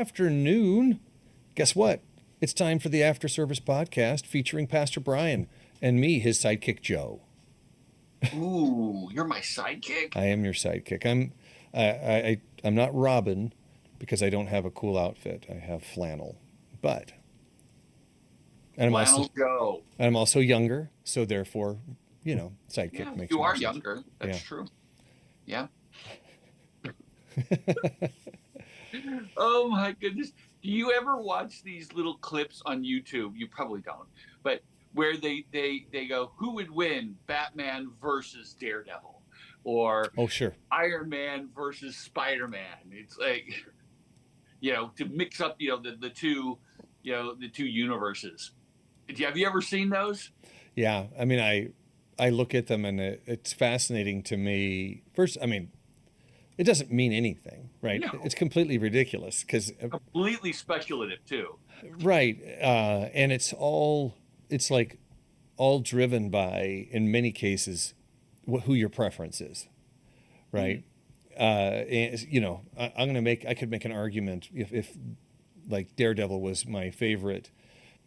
afternoon. Guess what? It's time for the After Service podcast featuring Pastor Brian and me, his sidekick Joe. Ooh, you're my sidekick? I am your sidekick. I'm not Robin because I don't have a cool outfit. I have flannel, but and Flannel Joe. I'm also younger, so therefore, sidekick Yeah, makes you more are sense. younger. That's Yeah. true. Yeah. Oh my goodness. Do you ever watch these little clips on YouTube? You probably don't, but where they go, who would win, Batman versus Daredevil, or Oh, sure. Iron Man versus Spider-Man? It's like, to mix up, the two, the two universes. Have you ever seen those? Yeah. I mean, I look at them and it's fascinating to me. First, I mean, it doesn't mean anything, right? No. It's completely ridiculous because Completely speculative too. right, and it's like all driven by, in many cases, who your preference is, right? And, I could make an argument if like Daredevil was my favorite,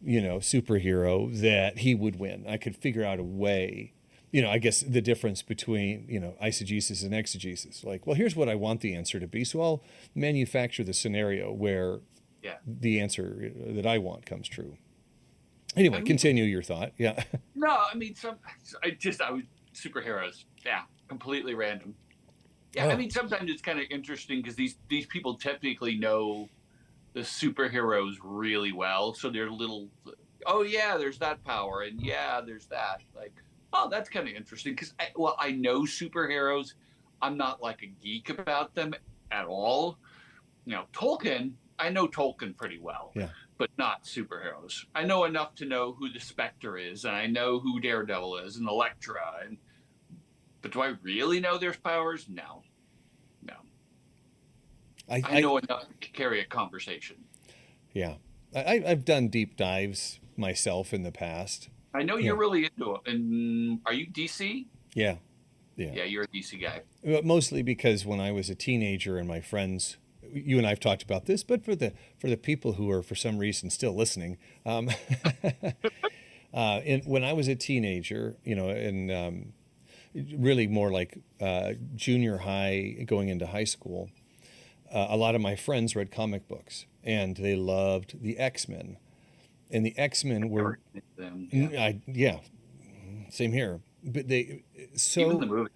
superhero, that he would win. I could figure out a way. I guess the difference between, eisegesis and exegesis. Like, well, here's what I want the answer to be. So I'll manufacture the scenario where the answer that I want comes true. Anyway, continue your thought. Yeah. No, I mean, I was superheroes. Yeah, completely random. Yeah, I mean, sometimes it's kind of interesting because these people technically know the superheroes really well. So they're little, oh, yeah, there's that power. And yeah, there's that. Like, oh, that's kind of interesting because, I know superheroes. I'm not like a geek about them at all. Tolkien, I know Tolkien pretty well, but not superheroes. I know enough to know who the Spectre is, and I know who Daredevil is, and Elektra. But do I really know their powers? No. I know enough to carry a conversation. Yeah. I've done deep dives myself in the past. I know you're really into it. And are you DC? Yeah. Yeah, you're a DC guy. Mostly because when I was a teenager and my friends, you and I have talked about this, but for the people who are for some reason still listening, when I was a teenager, and really more like junior high going into high school, a lot of my friends read comic books and they loved the X-Men. And the X-Men were, same here. But even the movies,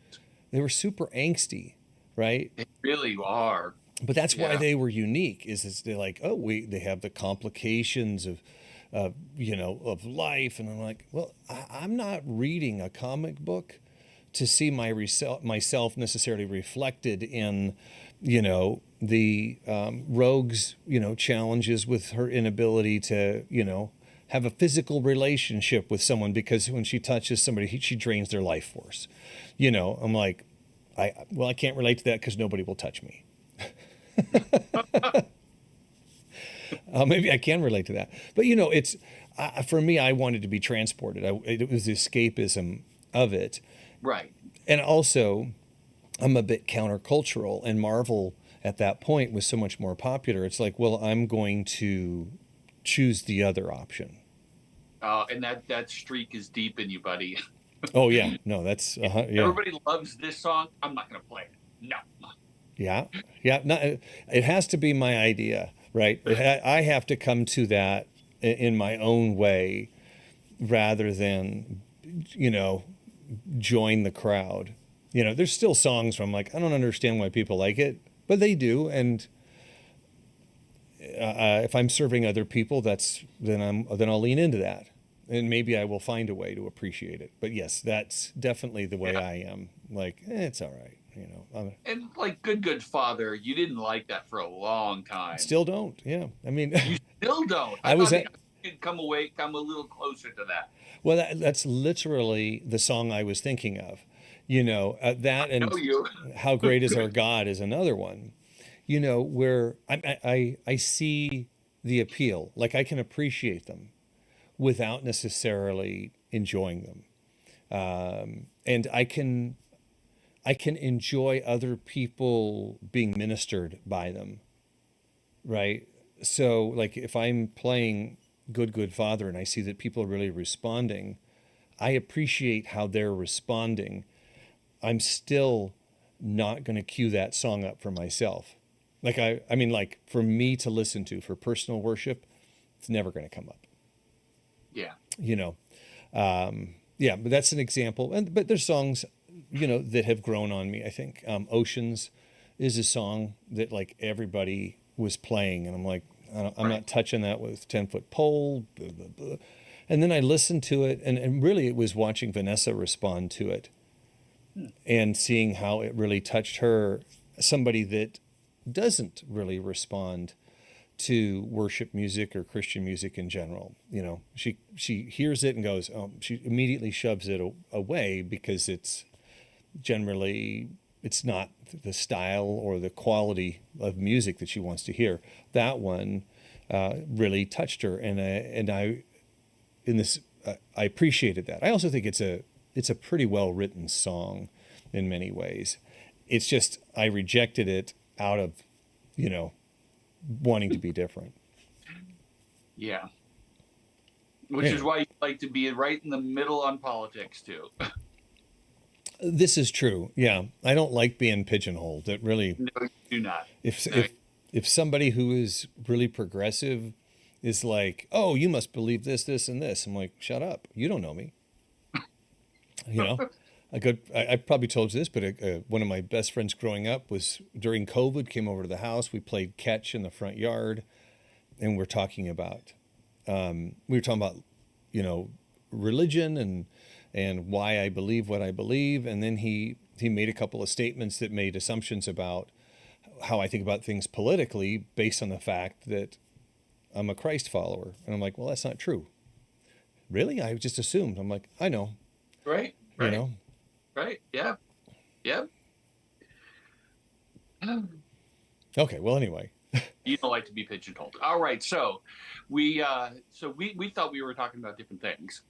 they were super angsty, right? They really are. But that's why they were unique. Is they're like, they have the complications of life, and I'm like, well, I'm not reading a comic book to see myself necessarily reflected in, the Rogue's, challenges with her inability to, have a physical relationship with someone because when she touches somebody, she drains their life force. I'm like, I can't relate to that because nobody will touch me. Maybe I can relate to that. But, it's for me, I wanted to be transported. It was the escapism of it. Right. And also, I'm a bit countercultural, and Marvel at that point was so much more popular. It's like, well, I'm going to choose the other option. And that streak is deep in you, buddy. Oh yeah, no, that's Everybody loves this song. I'm not going to play it. No. Yeah. No, it has to be my idea, right? I have to come to that in my own way, rather than, join the crowd. There's still songs where I'm like, I don't understand why people like it, but they do, and if I'm serving other people, then I'll lean into that, and maybe I will find a way to appreciate it. But yes, that's definitely the way I am. Like, it's all right, And like Good Father, you didn't like that for a long time. Still don't. Yeah, I mean, you still don't. I could come a little closer to that. Well, that's literally the song I was thinking of. That and How Great Is Our God is another one. Where I see the appeal, like I can appreciate them without necessarily enjoying them, and I can enjoy other people being ministered by them, right? So like if I'm playing Good Good Father and I see that people are really responding, I appreciate how they're responding. I'm still not going to cue that song up for myself. Like I mean like for me to listen to for personal worship, it's never going to come up, Yeah. you know. Yeah, but that's an example. And but there's songs, you know, that have grown on me. I think Oceans is a song that like everybody was playing, and I'm like, I'm Right. not touching that with 10-foot pole. Blah, blah, blah. And then I listened to it, and really it was watching Vanessa respond to it Hmm. and seeing how it really touched her, somebody that doesn't really respond to worship music or Christian music in general. You know, she hears it and goes, oh, she immediately shoves it away because it's not the style or the quality of music that she wants to hear. That one really touched her, and I in this I appreciated that. I also think it's a pretty well written song in many ways. It's just I rejected it out of, you know, wanting to be different. Yeah. Which is Anyway, why you like to be right in the middle on politics too. this is true. Yeah, I don't like being pigeonholed. It really, No, you do not. if No. if if somebody who is really progressive is like, oh, you must believe this, this, and this, I'm like, shut up. You don't know me. You know, I probably told you this, but one of my best friends growing up was during COVID, came over to the house. We played catch in the front yard, and we were talking about, you know, religion and why I believe what I believe. And then he made a couple of statements that made assumptions about how I think about things politically based on the fact that I'm a Christ follower. And I'm like, well, that's not true. Really? I just assumed. I'm like, I know, Right. you Right. know. Right. Yeah. Yeah. Okay, well, anyway. You don't like to be pigeonholed. All right. So we thought we were talking about different things.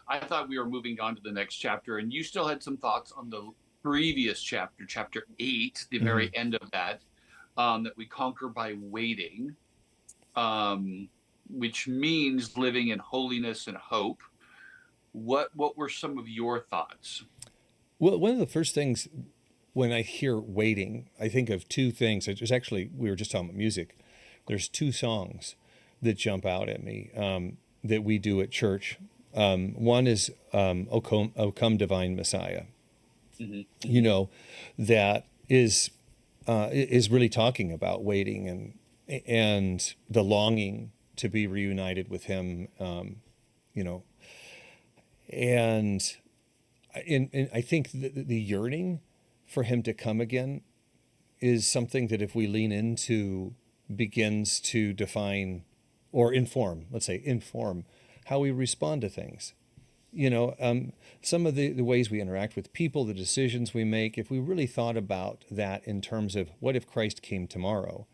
I thought we were moving on to the next chapter, and you still had some thoughts on the previous chapter, chapter 8, the Hmm. very end of that, that we conquer by waiting, which means living in holiness and hope. What were some of your thoughts? Well, one of the first things when I hear waiting, I think of two things. There's actually, we were just talking about music. There's two songs that jump out at me that we do at church. One is O Come Divine Messiah. Hmm. You know, that is really talking about waiting and the longing to be reunited with Him. You know, and I think the yearning for Him to come again is something that if we lean into begins to define or inform, let's say inform how we respond to things. You know, some of the ways we interact with people, the decisions we make, if we really thought about that in terms of what if Christ came tomorrow,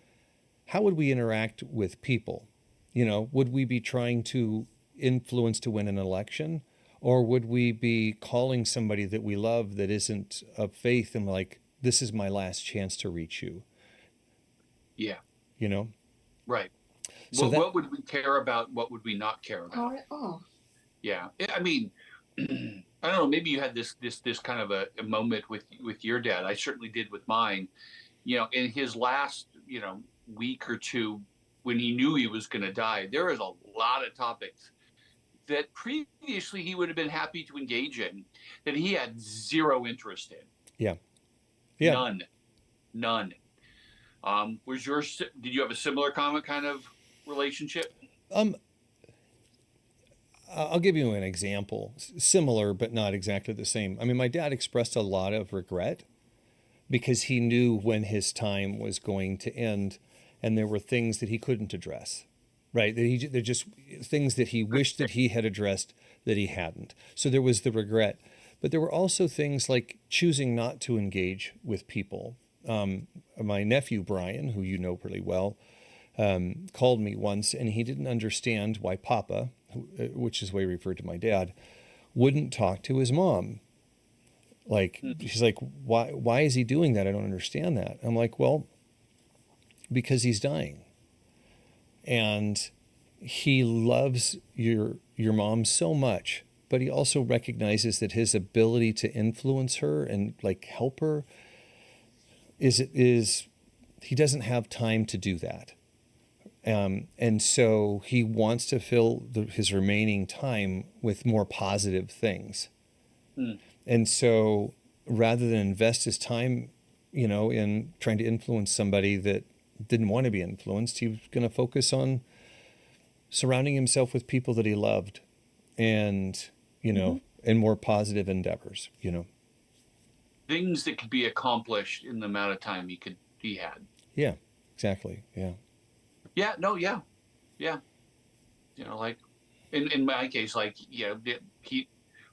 how would we interact with people? You know, would we be trying to influence to win an election? Or would we be calling somebody that we love that isn't of faith and like, this is my last chance to reach you, Yeah. you know? Right. So What that, what would we care about? What would we not care about? Power off. Yeah. I mean, I don't know. Maybe you had this kind of a moment with your dad. I certainly did with mine. In his last week or two, when he knew he was going to die, there was a lot of topics that previously he would have been happy to engage in that he had zero interest in. yeah, yeah. None. Did you have a similar kind of relationship? Um, I'll give you an example, similar but not exactly the same. I mean, my dad expressed a lot of regret because he knew when his time was going to end, and there were things that he couldn't address, right? They're just things that he wished that he had addressed that he hadn't. So there was the regret, but there were also things like choosing not to engage with people. My nephew Brian, who you know pretty well, called me once, and he didn't understand why Papa, which is the way he referred to my dad, wouldn't talk to his mom. Like, she's like, why is he doing that? I don't understand that. I'm like, well, because he's dying. and he loves your mom so much, but he also recognizes that his ability to influence her and like help her is he doesn't have time to do that. And so he wants to fill his remaining time with more positive things. Mm. And so rather than invest his time, in trying to influence somebody that didn't want to be influenced, he was going to focus on surrounding himself with people that he loved and, and more positive endeavors, Things that could be accomplished in the amount of time he had. Yeah, exactly. Yeah. Yeah, no, yeah. Yeah. Like in my case, like,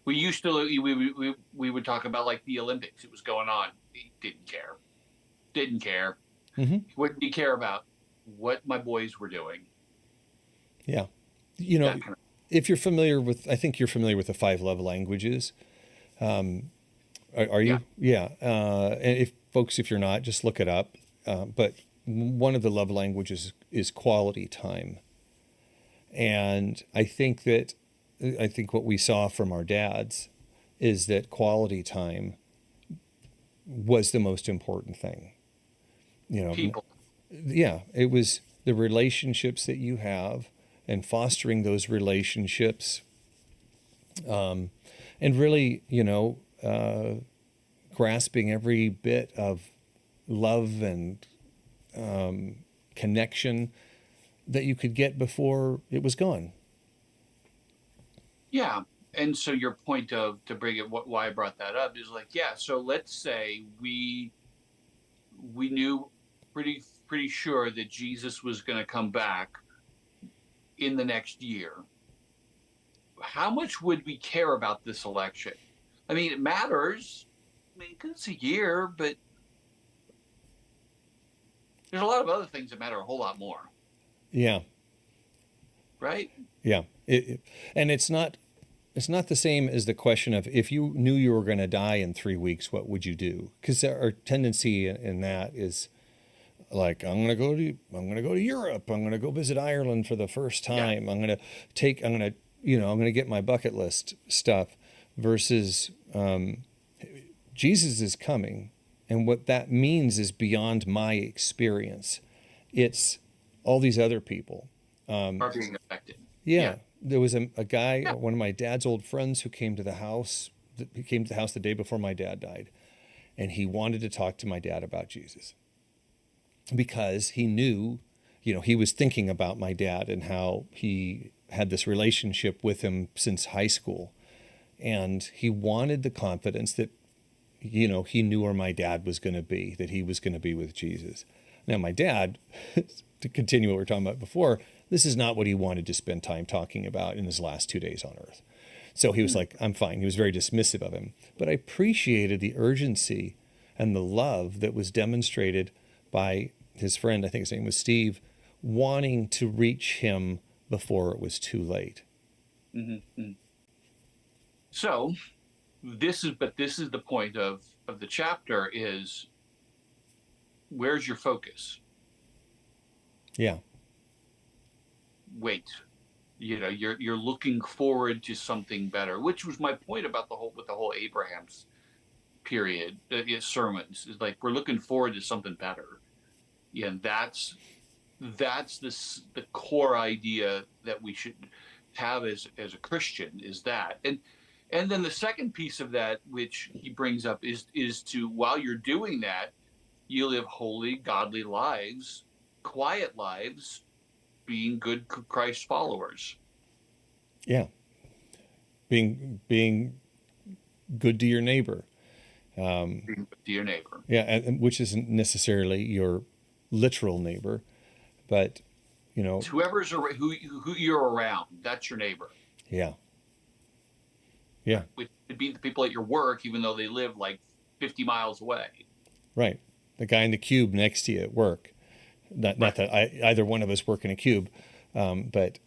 we used to, we would talk about like the Olympics. It was going on. He didn't care. Mm-hmm. What did he care about? What my boys were doing. Yeah. If you're familiar with, I think you're familiar with the 5 love languages. Are you? Yeah. And if you're not, just look it up. But one of the love languages is quality time. And I think what we saw from our dads is that quality time was the most important thing. People. Yeah, it was the relationships that you have and fostering those relationships. And really, grasping every bit of love and connection that you could get before it was gone. Yeah. And so your point to bring it, why I brought that up is like, yeah, so let's say we knew pretty sure that Jesus was going to come back in the next year. How much would we care about this election? I mean, it matters. I mean, 'cause it's a year, but there's a lot of other things that matter a whole lot more. Yeah. Right? Yeah. And it's not the same as the question of if you knew you were going to die in 3 weeks, what would you do? Because our tendency in that is like, I'm going to go to Europe. I'm going to go visit Ireland for the first time. Yeah. I'm going to get my bucket list stuff versus Jesus is coming. And what that means is beyond my experience. It's all these other people are being affected. Yeah. There was a guy, one of my dad's old friends, who came to the house. He came to the house the day before my dad died. And he wanted to talk to my dad about Jesus. Because he knew, he was thinking about my dad and how he had this relationship with him since high school. And he wanted the confidence that, he knew where my dad was going to be, that he was going to be with Jesus. Now, my dad, to continue what we were talking about before, this is not what he wanted to spend time talking about in his last 2 days on earth. So he was like, I'm fine. He was very dismissive of him. But I appreciated the urgency and the love that was demonstrated by his friend, I think his name was Steve, wanting to reach him before it was too late. Mm-hmm. So this is the point of the chapter is, where's your focus? Yeah. Wait, you're looking forward to something better, which was my point about the whole Abraham's period sermons. Is like, we're looking forward to something better. Yeah, and that's the core idea that we should have as a Christian, is that. And then the second piece of that, which he brings up, is to, while you're doing that, you live holy, godly lives, quiet lives, being good Christ followers. Yeah. Being good to your neighbor. Being good to your neighbor. Yeah, and which isn't necessarily your literal neighbor, but it's whoever's who you're around. That's your neighbor. Yeah. Yeah. It would be the people at your work, even though they live like 50 miles away. Right. The guy in the cube next to you at work. Not that either one of us work in a cube, but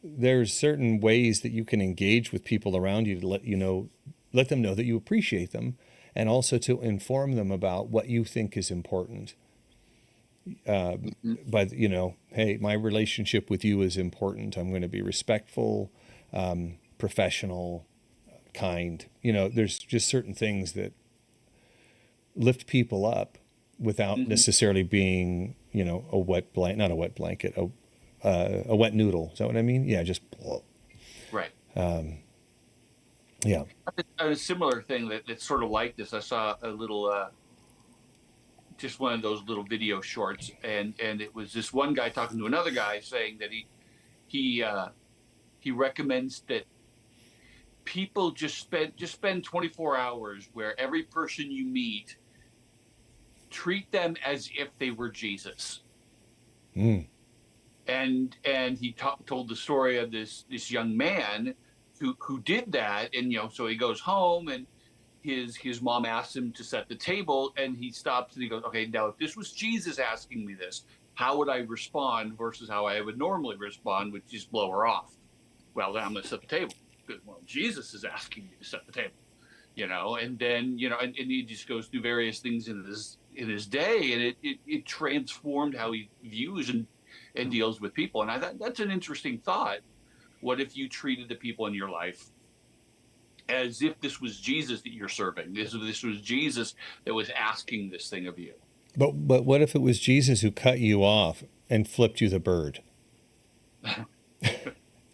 there's certain ways that you can engage with people around you to let them know that you appreciate them, and also to inform them about what you think is important. Mhm. But hey, my relationship with you is important. I'm going to be respectful, professional, kind. There's just certain things that lift people up without Mhm. necessarily being, a wet blanket, not a wet blanket, a wet noodle. Is that what I mean? Yeah, just, Right. yeah. A similar thing that's sort of like this. I saw a little, just one of those little video shorts, and it was this one guy talking to another guy saying that he uh, he recommends that people just spend 24 hours where every person you meet, treat them as if they were Jesus. Mm. And he told the story of this young man who did that, and so he goes home, and his mom asks him to set the table, and he stops and he goes, okay, now if this was Jesus asking me this, how would I respond versus how I would normally respond, which is blow her off. Well, then I'm going to set the table. Good. Well, Jesus is asking me to set the table, and then and he just goes through various things in his day, and it transformed how he views and deals with people. And I thought that's an interesting thought. What if you treated the people in your life as if this was Jesus that you're serving? This was Jesus that was asking this thing of you. But what if it was Jesus who cut you off and flipped you the bird?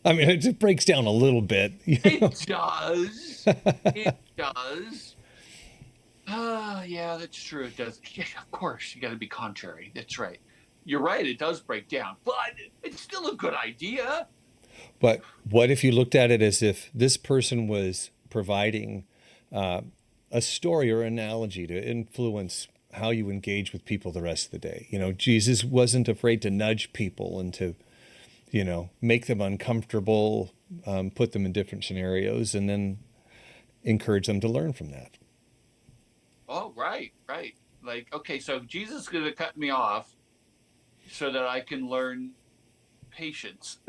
I mean, it just breaks down a little bit. It does. It does. Yeah, that's true. It does. Yeah, of course, you got to be contrary. That's right. You're right. It does break down, but it's still a good idea. But what if you looked at it as if this person was providing uh, a story or analogy to influence how you engage with people the rest of the day? Jesus wasn't afraid to nudge people and to, make them uncomfortable, put them in different scenarios, and then encourage them to learn from that. Oh, right, right. Like, okay, so Jesus is going to cut me off so that I can learn patience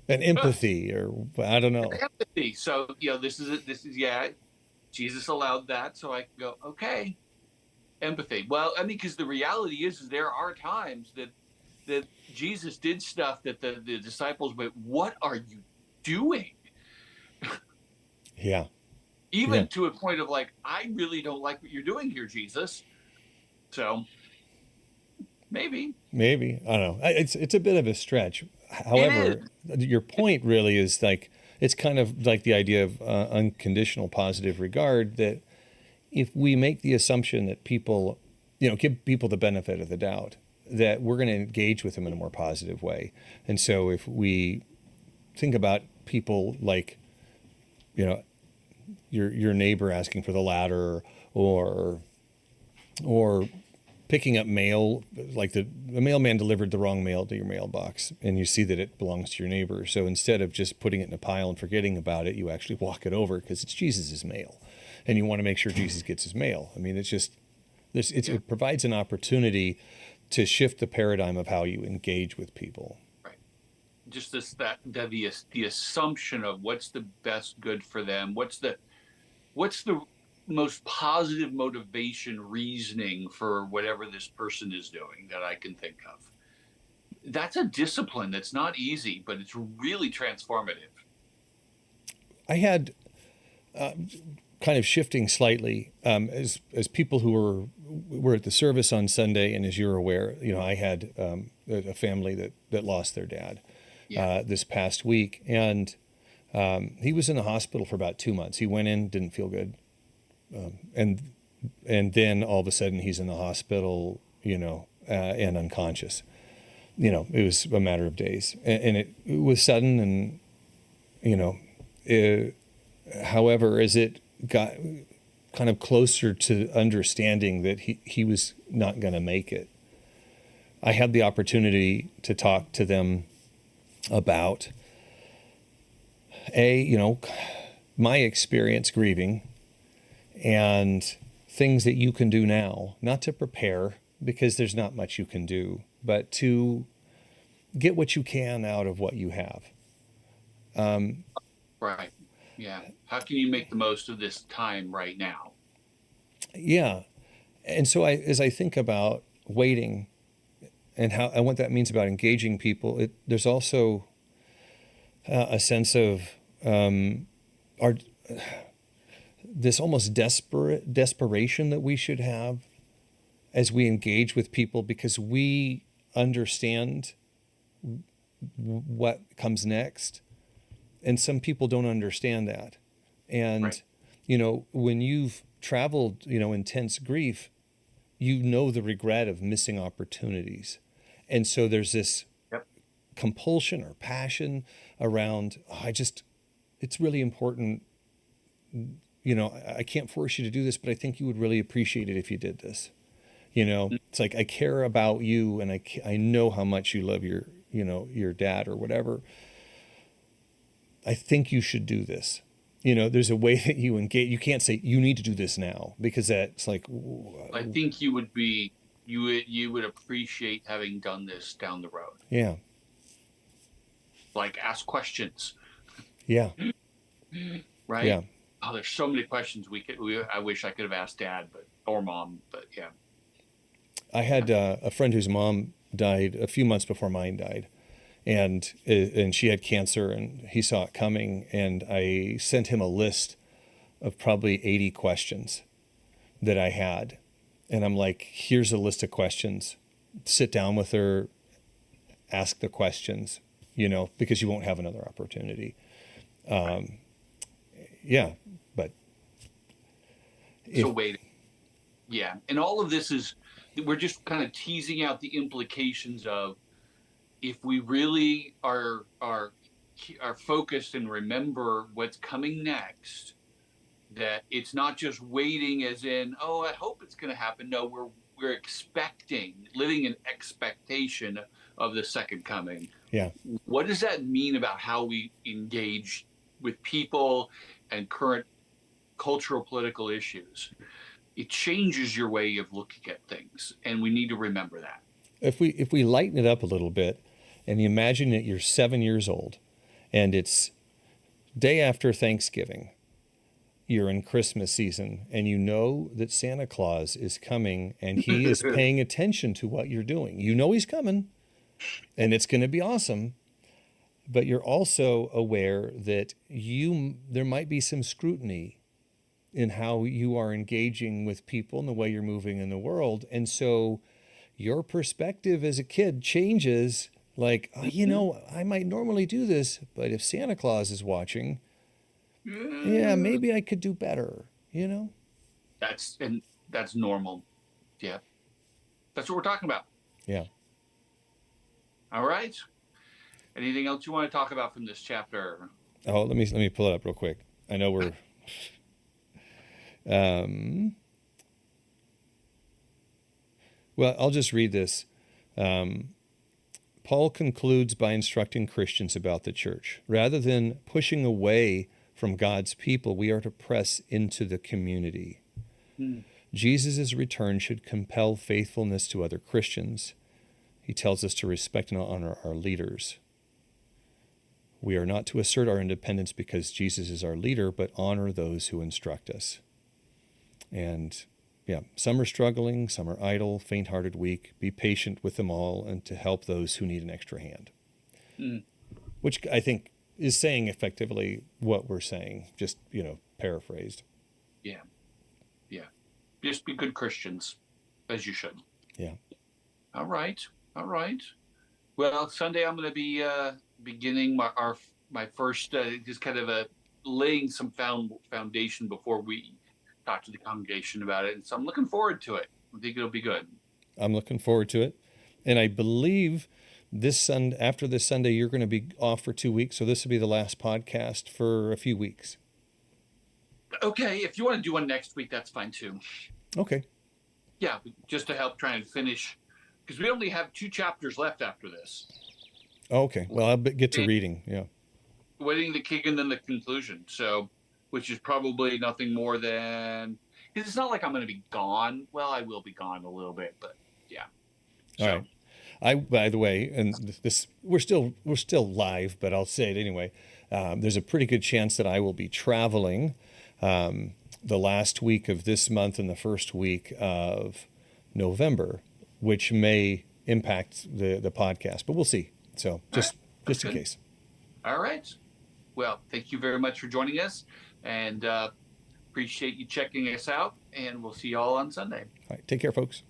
And empathy, or I don't and know. empathy. So, this is yeah. Jesus allowed that, so I can go, okay, empathy. Well, I mean, because the reality is there are times that Jesus did stuff that the disciples went, "What are you doing?" Yeah, yeah, Even to a point of like, "I really don't like what you're doing here, Jesus." So maybe maybe I don't know. It's a bit of a stretch. it is. However, your point really is like it's kind of like the idea of unconditional positive regard. That if we make the assumption that people, give people the benefit of the doubt, that we're going to engage with them in a more positive way. And so if we think about people like, you know, your neighbor asking for the ladder, or or picking up mail, like the mailman delivered the wrong mail to your mailbox, and you see that it belongs to your neighbor. So instead of just putting it in a pile and forgetting about it, you actually walk it over because it's Jesus's mail, and you want to make sure Jesus gets his mail. I mean, it's just this. Yeah, It provides an opportunity to shift the paradigm of how you engage with people. right. Just the assumption of what's the best good for them. What's the most positive motivation reasoning for whatever this person is doing that I can think of. That's a discipline that's not easy, but it's really transformative. I had kind of shifting slightly as people who were at the service on Sunday, and as you're aware, I had a family that lost their dad Yeah. this past week, and he was in the hospital for about 2 months. He went in, didn't feel good, and then all of a sudden he's in the hospital, and unconscious. It was a matter of days, and it was sudden, and you know, it, however, as it got kind of closer to understanding that he was not going to make it, I had the opportunity to talk to them about my experience grieving and things that you can do now, not to prepare because there's not much you can do, but to get what you can out of what you have. Right. Yeah. How can you make the most of this time right now? Yeah. And so as I think about waiting, and what that means about engaging people. There's also a sense of our this almost desperation that we should have as we engage with people, because we understand what comes next, and some people don't understand that. And Right. when you've traveled intense grief, the regret of missing opportunities. And so there's this Yep. compulsion or passion around, it's really important. I can't force you to do this, but I think you would really appreciate it if you did this. It's like, I care about you, and I know how much you love your dad or whatever. I think you should do this. There's a way that you engage. You can't say you need to do this now, because that's like, I think you would appreciate having done this down the road. yeah, Like, ask questions, yeah, right? yeah. Oh, there's so many questions I wish I could have asked Dad, or Mom, but yeah. I had a friend whose mom died a few months before mine died, and she had cancer, and he saw it coming, and I sent him a list of probably 80 questions that I had, and I'm like, here's a list of questions. Sit down with her, ask the questions, because you won't have another opportunity. Yeah, but So wait, yeah, and all of this is, we're just kind of teasing out the implications of, if we really are focused and remember what's coming next, that it's not just waiting as in, oh, I hope it's going to happen. No, we're living in expectation of the second coming. yeah. What does that mean about how we engage with people and current cultural political issues? It changes your way of looking at things, and we need to remember that. If we lighten it up a little bit, and you imagine that you're 7 years old, and it's day after Thanksgiving, you're in Christmas season, and you know that Santa Claus is coming, and he is paying attention to what you're doing. He's coming, and it's going to be awesome. But you're also aware that there might be some scrutiny in how you are engaging with people and the way you're moving in the world. And so your perspective as a kid changes, like, I might normally do this, but if Santa Claus is watching, yeah, maybe I could do better, That's normal. Yeah. That's what we're talking about. Yeah. All right. Anything else you want to talk about from this chapter? Oh, let me pull it up real quick. I know we're well, I'll just read this. Paul concludes by instructing Christians about the church. Rather than pushing away from God's people, we are to press into the community. Jesus' return should compel faithfulness to other Christians. He tells us to respect and honor our leaders. We are not to assert our independence because Jesus is our leader, but honor those who instruct us. And yeah, some are struggling, some are idle, faint-hearted, weak. Be patient with them all, and to help those who need an extra hand. Which I think is saying effectively what we're saying, just, paraphrased. Yeah. Yeah. Just be good Christians, as you should. Yeah. All right. All right. Well, Sunday I'm going to be beginning my first, just kind of laying some foundation before we talk to the congregation about it. And so I'm looking forward to it. I think it'll be good. I'm looking forward to it. And I believe after this Sunday, you're going to be off for 2 weeks. So this will be the last podcast for a few weeks. Okay. If you want to do one next week, that's fine too. Okay. Yeah. Just to help try and finish, because we only have 2 chapters left after this. Okay. Well, I'll get to reading. Yeah. Waiting the king and then the conclusion. So, which is probably nothing more than, it's not like I'm going to be gone. Well, I will be gone a little bit, but yeah. All right. By the way, and this, we're still live, but I'll say it anyway. There's a pretty good chance that I will be traveling the last week of this month and the first week of November, which may impact the podcast, but we'll see. So just in good. case. All right. Well, thank you very much for joining us, and appreciate you checking us out. And we'll see you all on Sunday. All right, take care, folks.